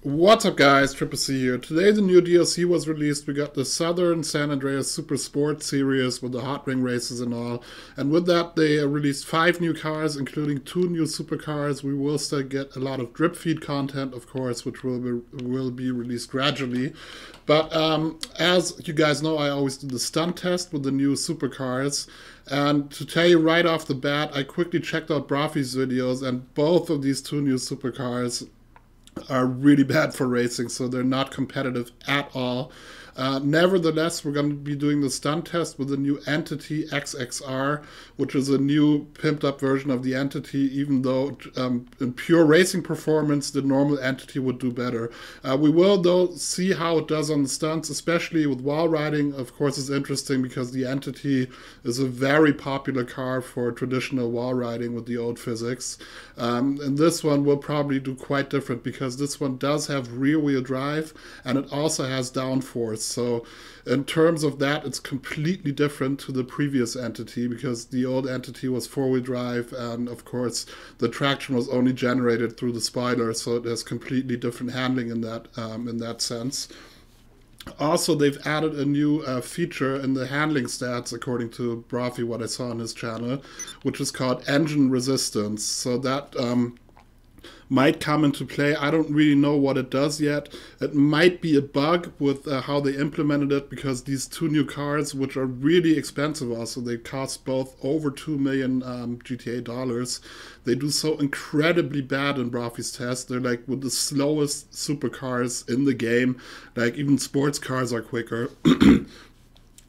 What's up guys, Triple C here. Today the new DLC was released. We got the Southern San Andreas Super Sport Series with the hot ring races and all. And with that they released 5 new cars, including 2 new supercars. We will still get a lot of drip feed content, of course, which will be released gradually. But as you guys know, I always do the stunt test with the new supercars. And to tell you right off the bat, I quickly checked out Broffy's videos, and both of these 2 new supercars are really bad for racing, so they're not competitive at all. Nevertheless, we're going to be doing the stunt test with the new Entity XXR, which is a new pimped up version of the Entity, even though in pure racing performance the normal Entity would do better. We will though see how it does on the stunts, especially with wall riding. Of course, it's interesting because the Entity is a very popular car for traditional wall riding with the old physics. And this one will probably do quite different because this one does have rear wheel drive and it also has downforce. So in terms of that, it's completely different to the previous Entity because the old Entity was 4-wheel drive, and of course the traction was only generated through the spoiler, so it has completely different handling in that sense. Also, they've added a new feature in the handling stats, according to Broffy, what I saw on his channel, which is called engine resistance. So that might come into play. I don't really know what it does yet. It might be a bug with how they implemented it, because these 2 new cars, which are really expensive also, they cost both over 2 million GTA dollars. They do so incredibly bad in Broffy's test. They're like with the slowest supercars in the game. Like even sports cars are quicker.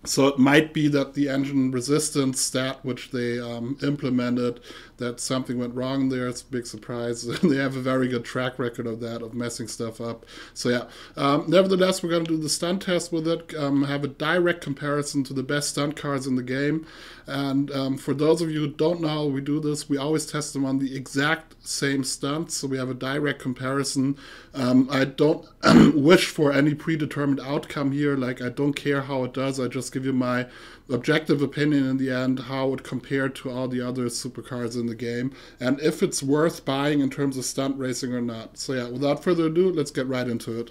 So it might be that the engine resistance stat, which they implemented, that something went wrong there. It's a big surprise. They have a very good track record of that, of messing stuff up. So yeah, nevertheless, we're going to do the stunt test with it, have a direct comparison to the best stunt cars in the game. And for those of you who don't know how we do this, we always test them on the exact same stunts, so we have a direct comparison. I don't wish for any predetermined outcome here. Like, I don't care how it does. I just give you my objective opinion in the end, how it compared to all the other supercars in the game, and if it's worth buying in terms of stunt racing or not. So yeah, without further ado, let's get right into it.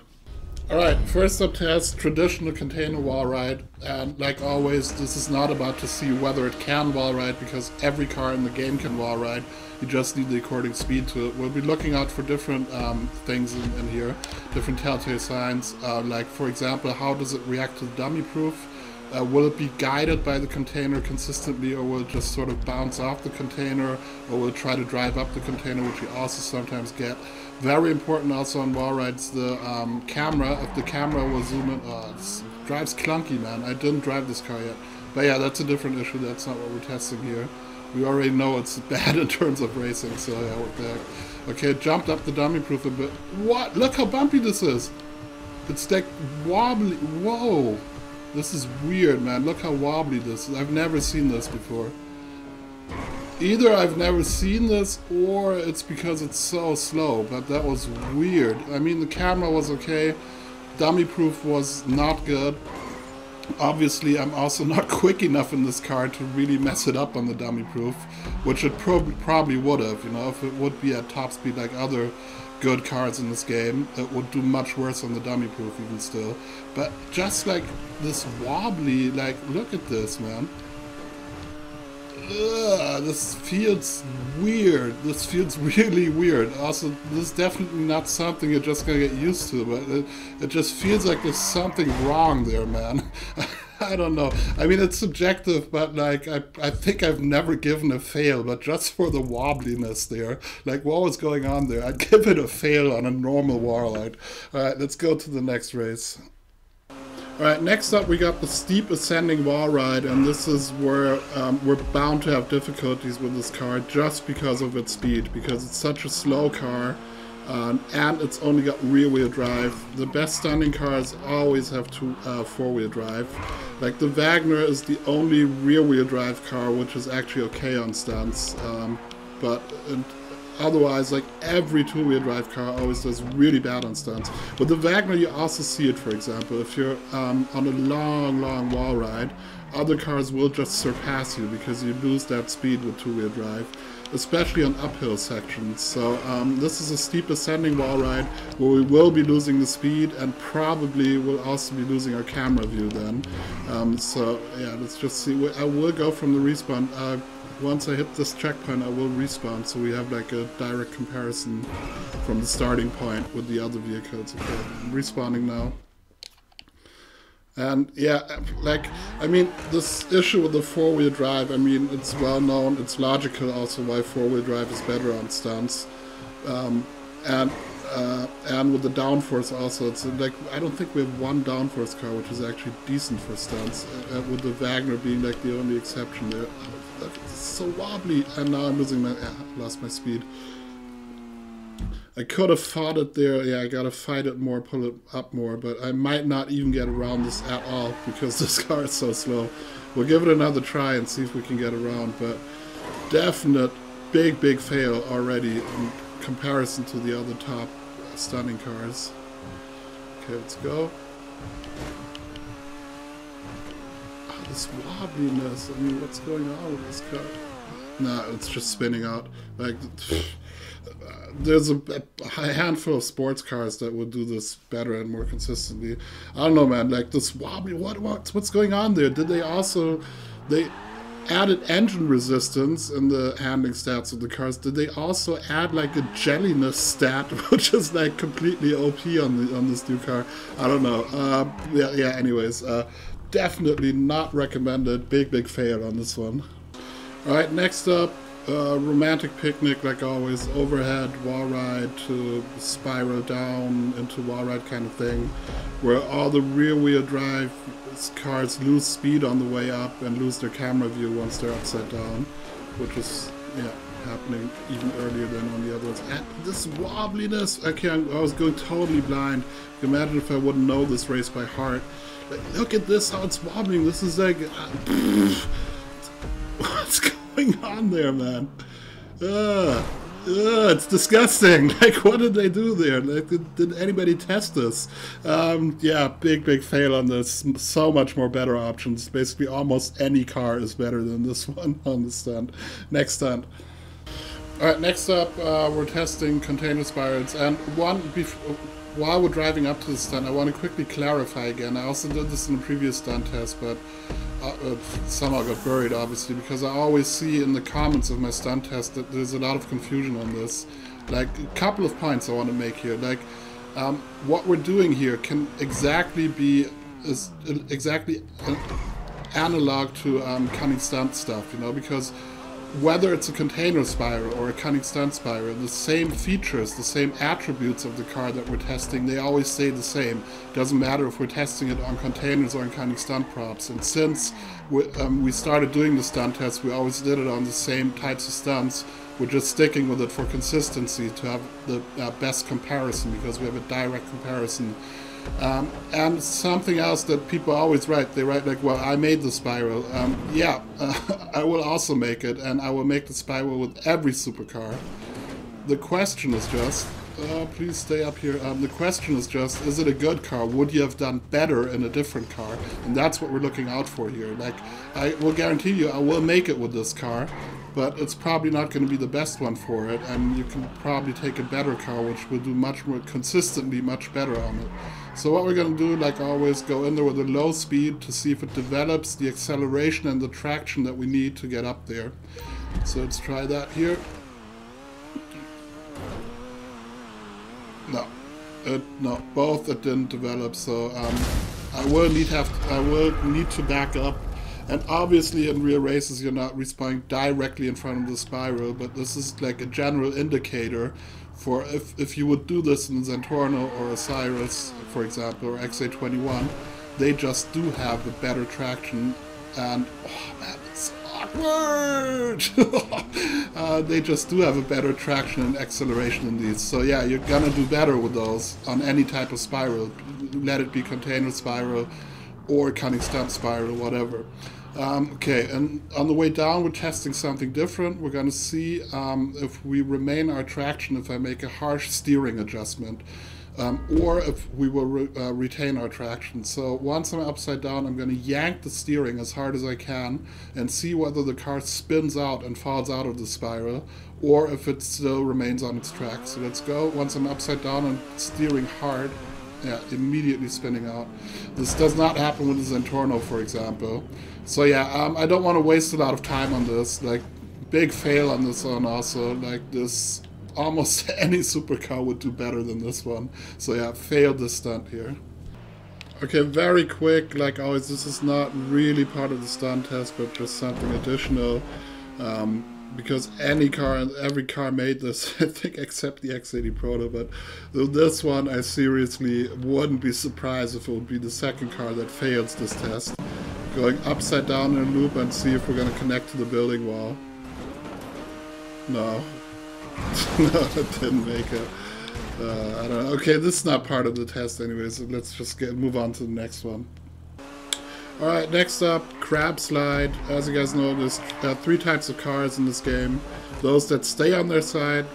Alright, first up test, traditional container wall ride, and like always, this is not about to see whether it can wall ride, because every car in the game can wall ride. You just need the according speed to it. We'll be looking out for different things in here, different telltale signs, like for example, how does it react to the dummy proof? Will it be guided by the container consistently, or will it just sort of bounce off the container, or will it try to drive up the container, which you also sometimes get. Very important also on wall rides, the camera. If the camera will zoom in, it drives clunky, man. I didn't drive this car yet. But yeah, that's a different issue. That's not what we're testing here. We already know it's bad in terms of racing, so yeah, we're back. Okay, it jumped up the dummy proof a bit. What? Look how bumpy this is. It's like wobbly. Whoa. This is weird, man. Look how wobbly this is. I've never seen this before. Either I've never seen this, or it's because it's so slow, but that was weird. I mean, the camera was okay. Dummy proof was not good. Obviously, I'm also not quick enough in this car to really mess it up on the dummy proof, which it probably would have, you know, if it would be at top speed like other good cars in this game, it would do much worse on the dummy proof even still. But just like this wobbly, like, look at this, man. Ugh, this feels weird. This feels really weird. Also, this is definitely not something you're just gonna get used to, but it just feels like there's something wrong there, man. I don't know. I mean, it's subjective, but like, I think I've never given a fail, but just for the wobbliness there, like, what was going on there? I'd give it a fail on a normal wall ride. Alright, let's go to the next race. Alright, next up we got the steep ascending wall ride, and this is where we're bound to have difficulties with this car just because of its speed, because it's such a slow car, and it's only got rear wheel drive. The best stunning cars always have 4-wheel drive. Like the Wagner is the only rear wheel drive car which is actually okay on stunts, but otherwise, like, every 2-wheel drive car always does really bad on stunts. With the Wagner, you also see it, for example, if you're on a long wall ride, other cars will just surpass you because you lose that speed with 2-wheel drive. especially on uphill sections. So this is a steepest standing wall ride where we will be losing the speed and probably will also be losing our camera view then. So yeah, let's just see. I will go from the respawn. Once I hit this checkpoint, I will respawn, so we have like a direct comparison from the starting point with the other vehicles. Okay, I'm respawning now. And yeah, like, I mean, this issue with the four-wheel drive, I mean, it's well known, it's logical also why four-wheel drive is better on stunts. And with the downforce also, it's like, I don't think we have one downforce car which is actually decent for stunts, with the Wagner being like the only exception there. It's so wobbly, and now I'm losing my, I lost my speed. I could have fought it there, yeah, I gotta fight it more, pull it up more, but I might not even get around this at all because this car is so slow. We'll give it another try and see if we can get around, but definite big fail already in comparison to the other top stunning cars. Okay, let's go. Oh, this wobbliness, I mean, what's going on with this car? Nah, it's just spinning out. Like, there's a handful of sports cars that would do this better and more consistently. I don't know, man, like this wobbly, what's going on there? Did they also, they added engine resistance in the handling stats of the cars. Did they also add like a jelliness stat, which is like completely OP on this new car? I don't know. Yeah, anyways, definitely not recommended. Big fail on this one. Alright, next up, romantic picnic, like always, overhead wall ride to spiral down into wall ride kind of thing, where all the rear wheel drive cars lose speed on the way up and lose their camera view once they're upside down, which is, yeah, happening even earlier than on the other ones. And this wobbliness, I was going totally blind. Imagine if I wouldn't know this race by heart. Like, look at this, how it's wobbling. This is like, what's going on there, man? It's disgusting. Like, what did they do there? Like, did anybody test this? Yeah, big fail on this. So much more better options. Basically, almost any car is better than this one on the stunt. Next stunt. Alright, next up, we're testing container spirals. And while we're driving up to the stunt, I want to quickly clarify again. I also did this in a previous stunt test, but somehow got buried, obviously, because I always see in the comments of my stunt test that there's a lot of confusion on this. Like, a couple of points I want to make here. Like, what we're doing here can exactly be analog to cunning stunt stuff, you know, because whether it's a container spiral or a cunning stunt spiral, the same features, the same attributes of the car that we're testing, they always stay the same. Doesn't matter if we're testing it on containers or on cunning stunt props. And since we started doing the stunt test, we always did it on the same types of stunts. We're just sticking with it for consistency to have the best comparison, because we have a direct comparison. And something else that people always write, they write like, well, I made the spiral. Yeah, I will also make it, and I will make the spiral with every supercar. The question is just, please stay up here. The question is just, is it a good car? Would you have done better in a different car? And that's what we're looking out for here. Like, I will guarantee you I will make it with this car, but it's probably not going to be the best one for it, and you can probably take a better car which will do much more consistently, much better on it. So what we're going to do, like always, go in there with a low speed to see if it develops the acceleration and the traction that we need to get up there. So let's try that here. No, both it didn't develop, so I will need to back up. And obviously in real races you're not respawning directly in front of the spiral, but this is like a general indicator for if you would do this in Zentorno or Osiris, for example, or XA-21, they just do have a better traction, and oh man, it's awkward! They just do have a better traction and acceleration in these. So yeah, you're gonna do better with those on any type of spiral. Let it be container spiral or cunning stunt spiral, whatever. Okay, and on the way down we're testing something different. We're going to see if we remain our traction if I make a harsh steering adjustment. or if we will retain our traction. So once I'm upside down, I'm going to yank the steering as hard as I can and see whether the car spins out and falls out of the spiral, or if it still remains on its track. So let's go. Once I'm upside down and steering hard, yeah, immediately spinning out. This does not happen with the Zentorno, for example. So yeah, I don't want to waste a lot of time on this. Like, big fail on this one also. Like, this, almost any supercar would do better than this one. So yeah, failed this stunt here. Okay, very quick, like always, this is not really part of the stunt test, but just something additional. Because any car, every car made this, I think, except the X80 Proto, but this one, I seriously wouldn't be surprised if it would be the second car that fails this test. Going upside down in a loop and see if we're going to connect to the building wall. No. No, it didn't make it. I don't know. Okay, this is not part of the test anyway, so let's just move on to the next one. Alright, next up, crab slide. As you guys know, there's 3 types of cars in this game. Those that stay on their side,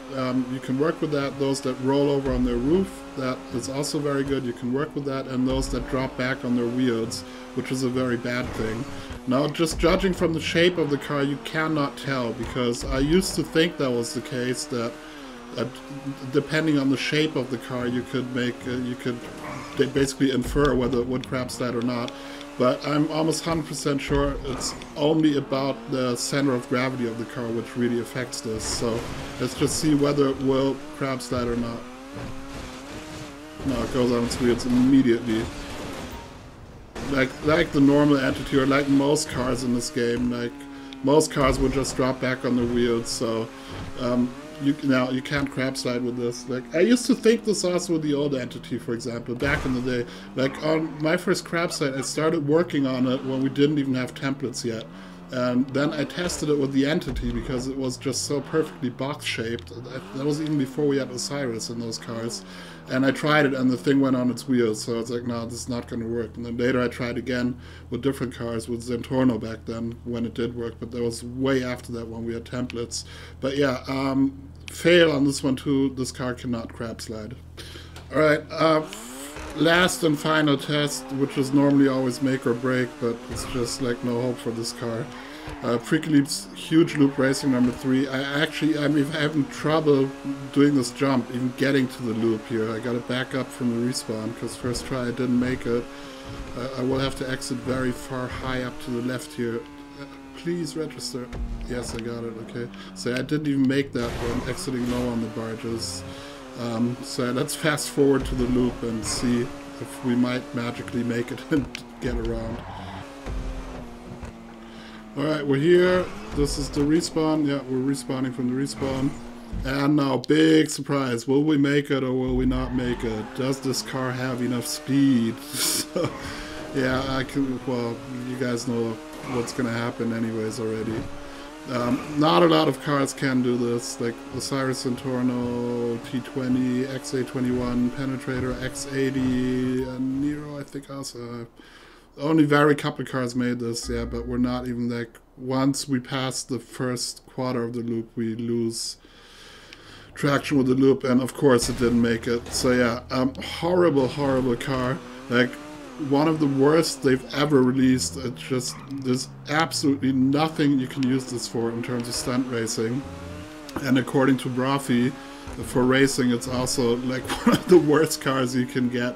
you can work with that. Those that roll over on their roof, that is also very good, you can work with that. And those that drop back on their wheels, which is a very bad thing. Now, just judging from the shape of the car, you cannot tell, because I used to think that was the case, that depending on the shape of the car, you could basically infer whether it would crab slide or not. But I'm almost 100% sure it's only about the center of gravity of the car which really affects this. So let's just see whether it will crab slide or not. No, it goes on its wheels immediately. Like the normal Entity, or like most cars in this game, like most cars would just drop back on their wheels. So you can't crab slide with this. Like, I used to think this also with the old Entity, for example, back in the day. Like, on my first crab slide, I started working on it when we didn't even have templates yet. And then I tested it with the Entity because it was just so perfectly box-shaped. That was even before we had Osiris in those cars. And I tried it, and the thing went on its wheels, so I was like, no, this is not going to work. And then later I tried again with different cars, with Zentorno back then, when it did work, but that was way after that when we had templates. But yeah, fail on this one too. This car cannot crab slide. Alright, last and final test, which is normally always make or break, but it's just like no hope for this car. Freaky Leap's huge loop racing number 3. I'm having trouble doing this jump, even getting to the loop here. I gotta back up from the respawn, because first try I didn't make it. I will have to exit very far high up to the left here. Please register. Yes, I got it, okay. So I didn't even make that one, exiting low on the barges. So let's fast forward to the loop and see if we might magically make it and get around. Alright, we're here. This is the respawn. Yeah, we're respawning from the respawn. And now, big surprise. Will we make it or will we not make it? Does this car have enough speed? So, yeah, well, you guys know what's gonna happen anyways already. Not a lot of cars can do this, like Osiris Zentorno, T20, XA-21, Penetrator, X80, and Nero, I think also. Only very couple cars made this, yeah, but we're not even like, once we pass the first quarter of the loop, we lose traction with the loop, and of course it didn't make it. So yeah, horrible, horrible car. Like, one of the worst they've ever released. It's just, there's absolutely nothing you can use this for in terms of stunt racing. And according to Brofi, for racing, it's also like one of the worst cars you can get.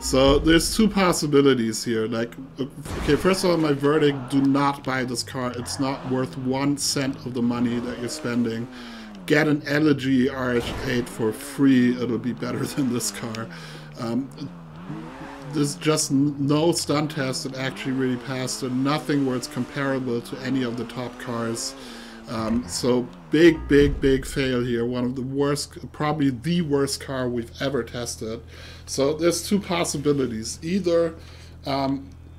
So there's 2 possibilities here. Like, okay, first of all, my verdict, do not buy this car. It's not worth 1 cent of the money that you're spending. Get an Elegy RH8 for free. It'll be better than this car. There's just no stunt test that actually really passed, and nothing where it's comparable to any of the top cars. So big fail here. One of the worst, probably the worst car we've ever tested. So there's 2 possibilities. Either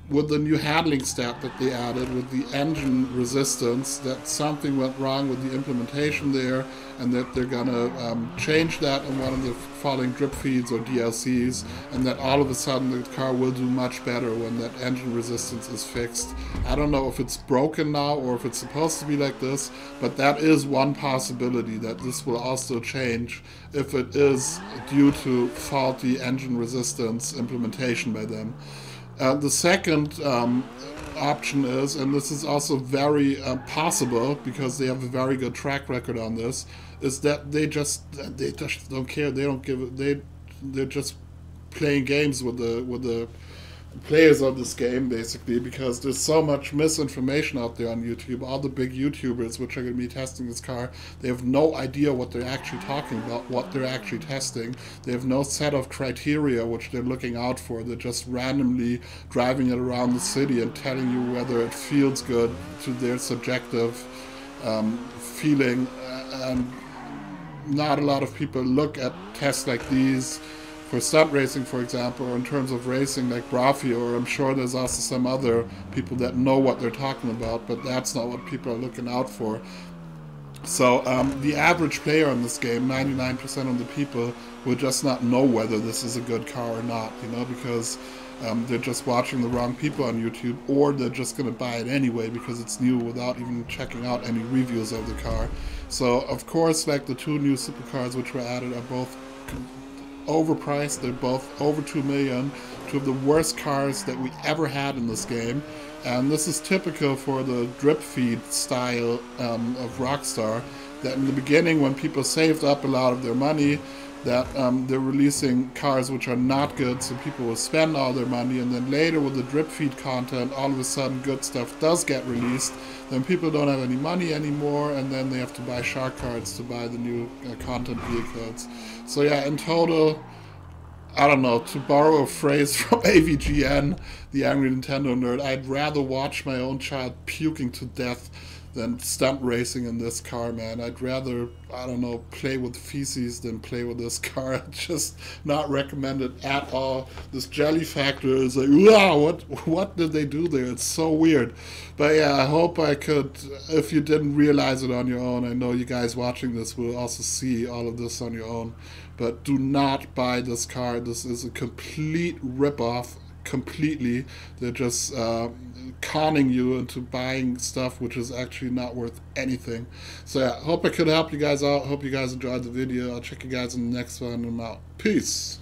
with the new handling stat that they added with the engine resistance, that something went wrong with the implementation there, and that they're gonna change that in one of the following drip feeds or DLCs, and that all of a sudden the car will do much better when that engine resistance is fixed. I don't know if it's broken now or if it's supposed to be like this, but that is one possibility, that this will also change if it is due to faulty engine resistance implementation by them. The second option is, and this is also very possible because they have a very good track record on this, is that they just don't care. They don't give it. They're just playing games with the players of this game, basically, because there's so much misinformation out there on YouTube. All the big YouTubers which are going to be testing this car, they have no idea what they're actually talking about, what they're actually testing. They have no set of criteria which they're looking out for. They're just randomly driving it around the city and telling you whether it feels good to their subjective feeling. And not a lot of people look at tests like these for stunt racing, for example, or in terms of racing like Brafi, or I'm sure there's also some other people that know what they're talking about, but that's not what people are looking out for. So the average player in this game, 99% of the people, will just not know whether this is a good car or not, you know, because they're just watching the wrong people on YouTube, or they're just going to buy it anyway because it's new without even checking out any reviews of the car. So, of course, like the two new supercars which were added are both overpriced. They're both over 2 million, two of the worst cars that we ever had in this game, and this is typical for the drip feed style of Rockstar, that in the beginning, when people saved up a lot of their money, that they're releasing cars which are not good, so people will spend all their money, and then later with the drip feed content, all of a sudden good stuff does get released, then people don't have any money anymore, and then they have to buy shark cards to buy the new content vehicles. So yeah, in total, I don't know, to borrow a phrase from AVGN, the Angry Nintendo Nerd, I'd rather watch my own child puking to death than stunt racing in this car, man. I'd rather, I don't know, play with feces than play with this car. I'd just not recommend it at all. This jelly factor is like, wow, what did they do there? It's so weird. But yeah, I hope I could, if you didn't realize it on your own, I know you guys watching this will also see all of this on your own, but do not buy this car. This is a complete ripoff. Completely. They're just conning you into buying stuff which is actually not worth anything. So yeah, hope I could help you guys out. Hope you guys enjoyed the video. I'll check you guys in the next one, and I'm out. Peace.